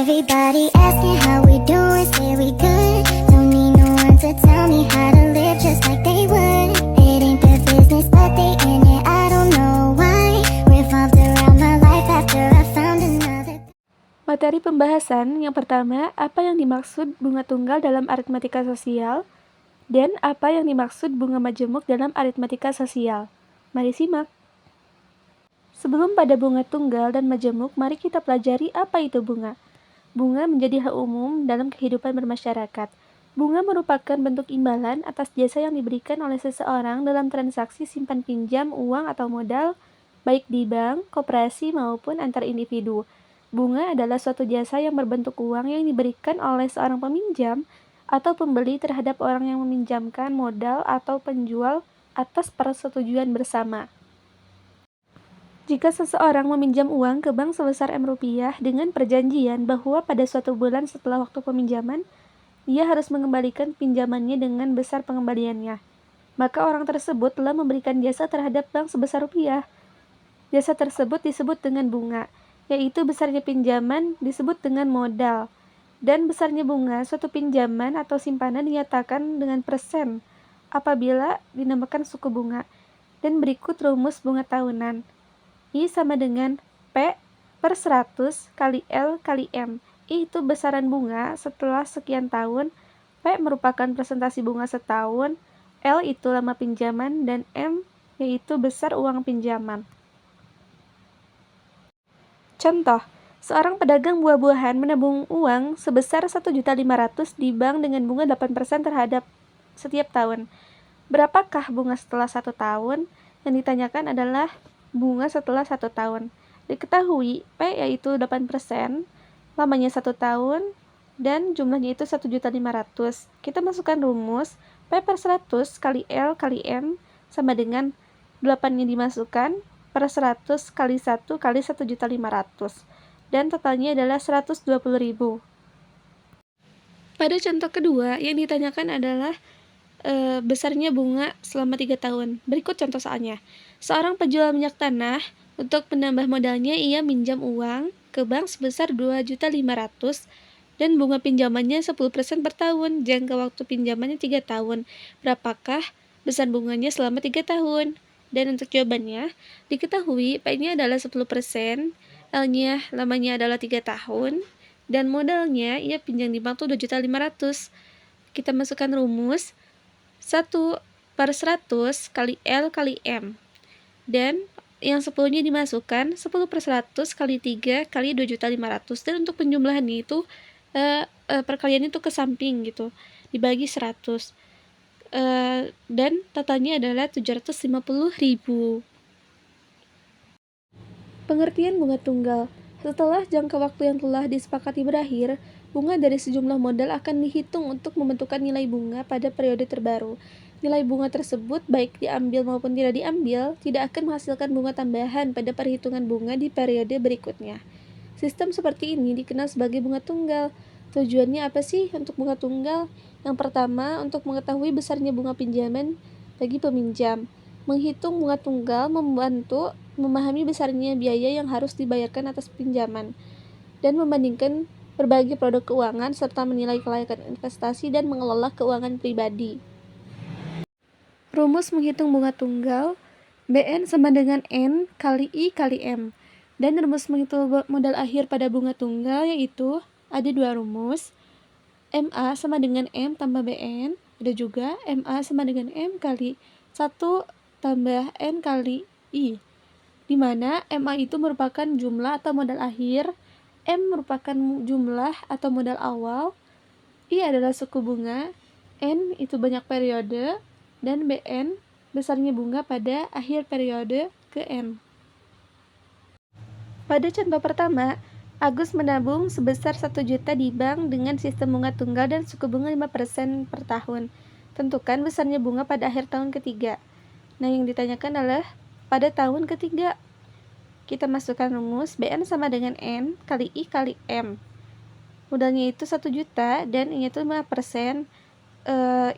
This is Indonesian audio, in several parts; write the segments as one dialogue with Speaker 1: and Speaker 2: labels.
Speaker 1: Everybody asking how we doing, say we good. Don't need no one to tell me how to live just like they would. It ain't their business, but they in it, I don't know why. Revolved around my life after I found another.
Speaker 2: Materi pembahasan yang pertama, apa yang dimaksud bunga tunggal dalam aritmatika sosial, dan apa yang dimaksud bunga majemuk dalam aritmatika sosial. Mari simak. Sebelum pada bunga tunggal dan majemuk, mari kita pelajari apa itu bunga. Bunga menjadi hak umum dalam kehidupan bermasyarakat. Bunga merupakan bentuk imbalan atas jasa yang diberikan oleh seseorang dalam transaksi simpan pinjam uang atau modal, baik di bank, koperasi, maupun antar individu. Bunga adalah suatu jasa yang berbentuk uang yang diberikan oleh seorang peminjam atau pembeli terhadap orang yang meminjamkan modal atau penjual atas persetujuan bersama. Jika seseorang meminjam uang ke bank sebesar Rp dengan perjanjian bahwa pada suatu bulan setelah waktu peminjaman, ia harus mengembalikan pinjamannya dengan besar pengembaliannya, maka orang tersebut telah memberikan jasa terhadap bank sebesar rupiah. Jasa tersebut disebut dengan bunga, yaitu besarnya pinjaman disebut dengan modal, dan besarnya bunga suatu pinjaman atau simpanan dinyatakan dengan persen apabila dinamakan suku bunga. Dan berikut rumus bunga tahunan. I sama dengan P per 100 kali L kali M. I itu besaran bunga setelah sekian tahun, P merupakan presentasi bunga setahun, L itu lama pinjaman, dan M yaitu besar uang pinjaman. Contoh, seorang pedagang buah-buahan menabung uang sebesar 1.500.000 di bank dengan bunga 8% terhadap setiap tahun. Berapakah bunga setelah 1 tahun? Yang ditanyakan adalah bunga setelah 1 tahun. Diketahui P yaitu 8%, lamanya 1 tahun, dan jumlahnya itu 1.500.000. Kita masukkan rumus P per 100 kali L kali M sama dengan 8-nya dimasukkan per 100 kali 1 kali 1.500.000, dan totalnya adalah 120.000. Pada contoh kedua, yang ditanyakan adalah besarnya bunga selama 3 tahun. Berikut contoh soalnya. Seorang penjual minyak tanah, untuk menambah modalnya ia minjam uang ke bank sebesar 2.500.000 dan bunga pinjamannya 10% per tahun. Jangka waktu pinjamannya 3 tahun. Berapakah besar bunganya selama 3 tahun? Dan untuk jawabannya, diketahui P-nya adalah 10%, L-nya lamanya adalah 3 tahun, dan modalnya ia pinjam di bank itu 2.500.000. Kita masukkan rumus 1 per 100 kali L kali M, dan yang 10-nya dimasukkan 10 per 100 kali 3 kali 2.500.000, dan untuk penjumlahannya itu perkalian itu ke samping gitu, dibagi 100, dan totalnya adalah 750.000. Pengertian bunga tunggal. Setelah jangka waktu yang telah disepakati berakhir, bunga dari sejumlah modal akan dihitung untuk membentukkan nilai bunga pada periode terbaru. Nilai bunga tersebut, baik diambil maupun tidak diambil, tidak akan menghasilkan bunga tambahan pada perhitungan bunga di periode berikutnya. Sistem seperti ini dikenal sebagai bunga tunggal. Tujuannya apa sih untuk bunga tunggal? Yang pertama, untuk mengetahui besarnya bunga pinjaman bagi peminjam. Menghitung bunga tunggal membantu memahami besarnya biaya yang harus dibayarkan atas pinjaman, dan membandingkan berbagai produk keuangan serta menilai kelayakan investasi dan mengelola keuangan pribadi. Rumus menghitung bunga tunggal, BN sama dengan N kali I kali M. Dan rumus menghitung modal akhir pada bunga tunggal yaitu ada 2 rumus, MA sama dengan M tambah BN, ada juga MA sama dengan M kali 1 tambah N kali I, di mana MA itu merupakan jumlah atau modal akhir, M merupakan jumlah atau modal awal, I adalah suku bunga, N itu banyak periode, dan BN besarnya bunga pada akhir periode ke N. Pada contoh pertama, Agus menabung sebesar 1 juta di bank dengan sistem bunga tunggal dan suku bunga 5% per tahun. Tentukan besarnya bunga pada akhir tahun ketiga. Nah, yang ditanyakan adalah pada tahun ketiga. Kita masukkan rumus BN sama dengan N kali I kali M. Modalnya itu 1 juta dan ini itu 5%.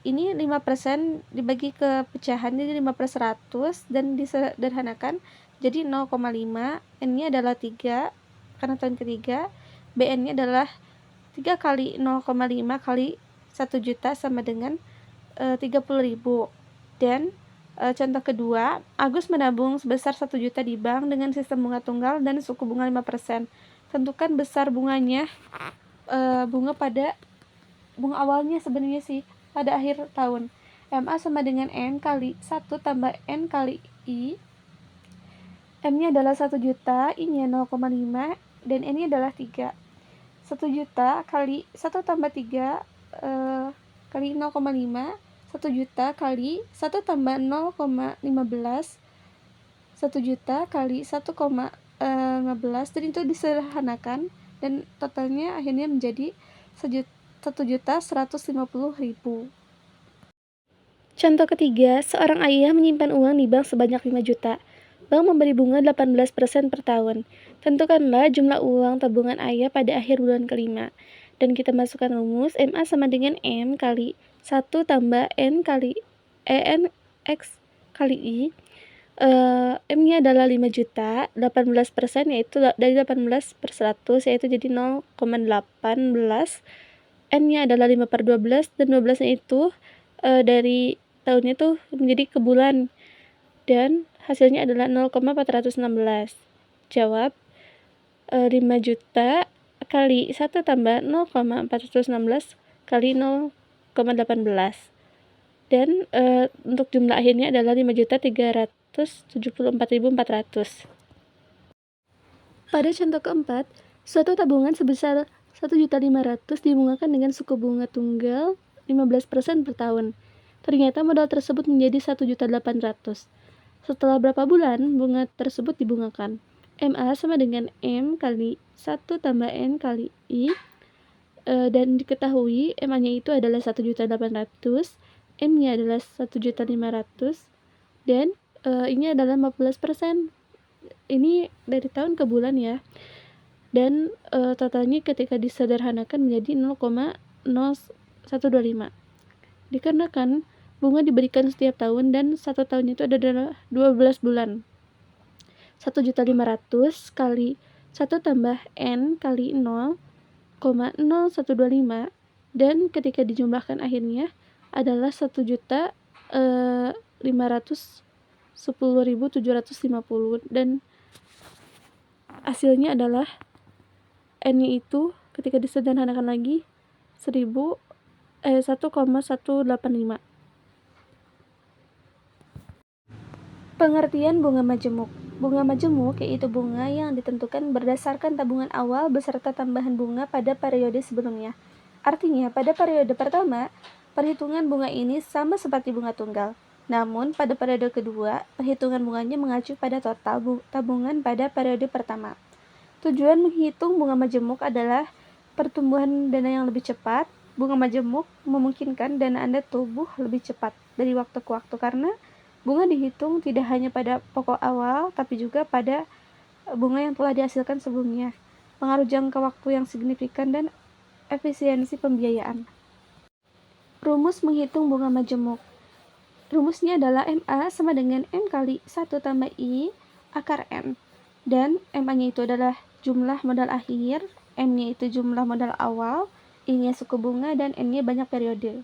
Speaker 2: Ini 5% dibagi ke pecahan jadi 5 per 100 dan disederhanakan jadi 0,5. N-nya adalah 3 karena tahun ketiga. BN-nya adalah 3 kali 0,5 kali 1 juta sama dengan 30.000. Dan contoh kedua, Agus menabung sebesar 1 juta di bank dengan sistem bunga tunggal dan suku bunga 5%. Tentukan besar bunganya, bunga awalnya sebenarnya sih pada akhir tahun. MA sama dengan N kali 1 tambah N kali I. M-nya adalah 1 juta, I-nya 0,5, dan N-nya adalah 3. 1 juta kali 1 tambah 3 kali 0,5, 1 juta kali 1 tambah 0,15, 1 juta kali 1,15, dan itu disederhanakan, dan totalnya akhirnya menjadi 1.150.000. Contoh ketiga, seorang ayah menyimpan uang di bank sebanyak 5 juta. Bank memberi bunga 18% per tahun. Tentukanlah jumlah uang tabungan ayah pada akhir bulan kelima. Dan kita masukkan rumus, MA sama dengan M kali 1 tambah N kali N X kali I. M-nya adalah 5 juta, 18% yaitu dari 18 per 100 yaitu jadi 0,18. N-nya adalah 5 per 12, dan 12-nya itu dari tahunnya tuh menjadi ke bulan, dan hasilnya adalah 0,416. Jawab 5 juta kali 1 tambah 0,416 kali 0,18, dan untuk jumlah akhirnya adalah 5.374.400. Pada contoh keempat, suatu tabungan sebesar 1.500.000 dibungakan dengan suku bunga tunggal 15% per tahun. Ternyata modal tersebut menjadi 1.800.000. Setelah berapa bulan bunga tersebut dibungakan? MA sama dengan M kali 1 tambah N kali I. Dan diketahui MA-nya itu adalah 1.800.000, M-nya adalah 1.500.000, dan ini adalah 15%. Ini dari tahun ke bulan ya. Dan totalnya ketika disederhanakan menjadi 0,0125. Dikarenakan bunga diberikan setiap tahun dan 1 tahun itu adalah 12 bulan. 1.500.000 kali 1 tambah N kali 0,0125, dan ketika dijumlahkan akhirnya adalah 1.510.750, dan hasilnya adalah N-nya itu ketika disederhanakan lagi 1,185. Pengertian bunga majemuk. Bunga majemuk yaitu bunga yang ditentukan berdasarkan tabungan awal beserta tambahan bunga pada periode sebelumnya. Artinya, pada periode pertama, perhitungan bunga ini sama seperti bunga tunggal. Namun, pada periode kedua, perhitungan bunganya mengacu pada total tabungan pada periode pertama. Tujuan menghitung bunga majemuk adalah pertumbuhan dana yang lebih cepat. Bunga majemuk memungkinkan dana Anda tumbuh lebih cepat dari waktu ke waktu karena bunga dihitung tidak hanya pada pokok awal, tapi juga pada bunga yang telah dihasilkan sebelumnya. Pengaruh jangka waktu yang signifikan dan efisiensi pembiayaan. Rumus menghitung bunga majemuk. Rumusnya adalah MA sama dengan M kali 1 tambah I akar N. Dan MA-nya itu adalah jumlah modal akhir, M-nya itu jumlah modal awal, I-nya suku bunga, dan N-nya banyak periode.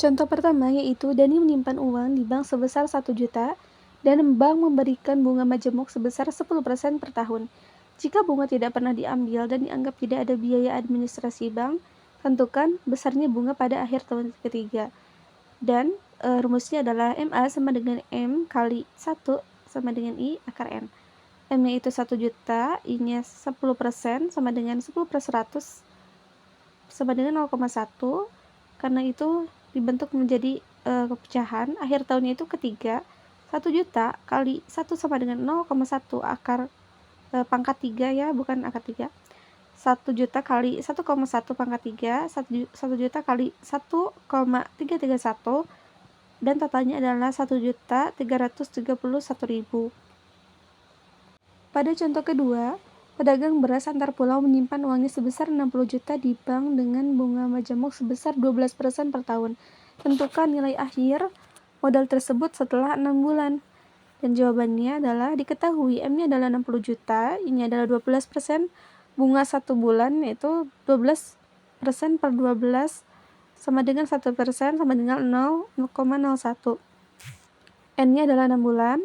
Speaker 2: Contoh pertama yaitu Dani menyimpan uang di bank sebesar 1 juta dan bank memberikan bunga majemuk sebesar 10% per tahun. Jika bunga tidak pernah diambil dan dianggap tidak ada biaya administrasi bank, tentukan besarnya bunga pada akhir tahun ketiga. Dan rumusnya adalah MA sama dengan M kali 1 sama dengan I akar N. M-nya itu 1 juta, I-nya 10% sama dengan 10 per 100 sama dengan 0,1. Karena itu dibentuk menjadi pecahan. Akhir tahunnya itu ketiga. 1 juta kali 1 sama dengan 0,1 akar pangkat 3 ya, bukan akar 3. 1 juta kali 1,1 pangkat 3, 1 juta kali 1,331, dan totalnya adalah 1.331.000. Pada contoh kedua, pedagang beras antar pulau menyimpan uangnya sebesar 60 juta di bank dengan bunga majemuk sebesar 12% per tahun. Tentukan nilai akhir modal tersebut setelah 6 bulan. Dan jawabannya adalah diketahui M-nya adalah 60 juta, ini adalah 12%, bunga 1 bulan yaitu 12% per 12 sama dengan 1% sama dengan 0,01. N-nya adalah 6 bulan,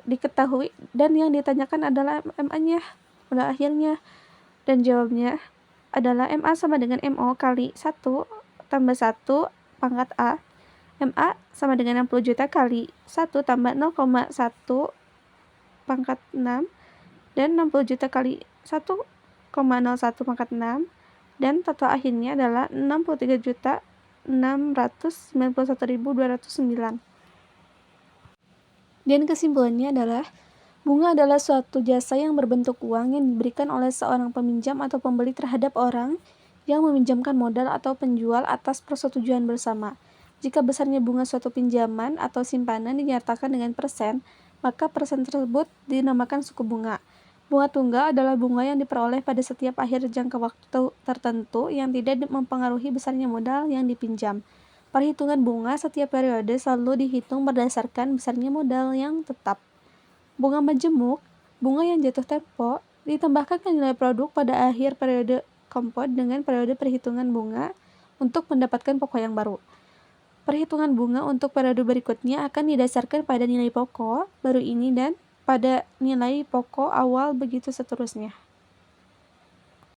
Speaker 2: diketahui, dan yang ditanyakan adalah MA-nya pada akhirnya. Dan jawabnya adalah MA sama dengan MO kali 1 tambah 1 pangkat A. MA sama dengan 60 juta kali 1 tambah 0,1 pangkat 6 dan 60 juta kali 1,01 pangkat 6 dan total akhirnya adalah 63.691.209. Dan kesimpulannya adalah bunga adalah suatu jasa yang berbentuk uang yang diberikan oleh seorang peminjam atau pembeli terhadap orang yang meminjamkan modal atau penjual atas persetujuan bersama. Jika besarnya bunga suatu pinjaman atau simpanan dinyatakan dengan persen, maka persen tersebut dinamakan suku bunga. Bunga tunggal adalah bunga yang diperoleh pada setiap akhir jangka waktu tertentu yang tidak mempengaruhi besarnya modal yang dipinjam. Perhitungan bunga setiap periode selalu dihitung berdasarkan besarnya modal yang tetap. Bunga majemuk, bunga yang jatuh tempo, ditambahkan ke nilai produk pada akhir periode kompot dengan periode perhitungan bunga untuk mendapatkan pokok yang baru. Perhitungan bunga untuk periode berikutnya akan didasarkan pada nilai pokok baru ini dan pada nilai pokok awal begitu seterusnya.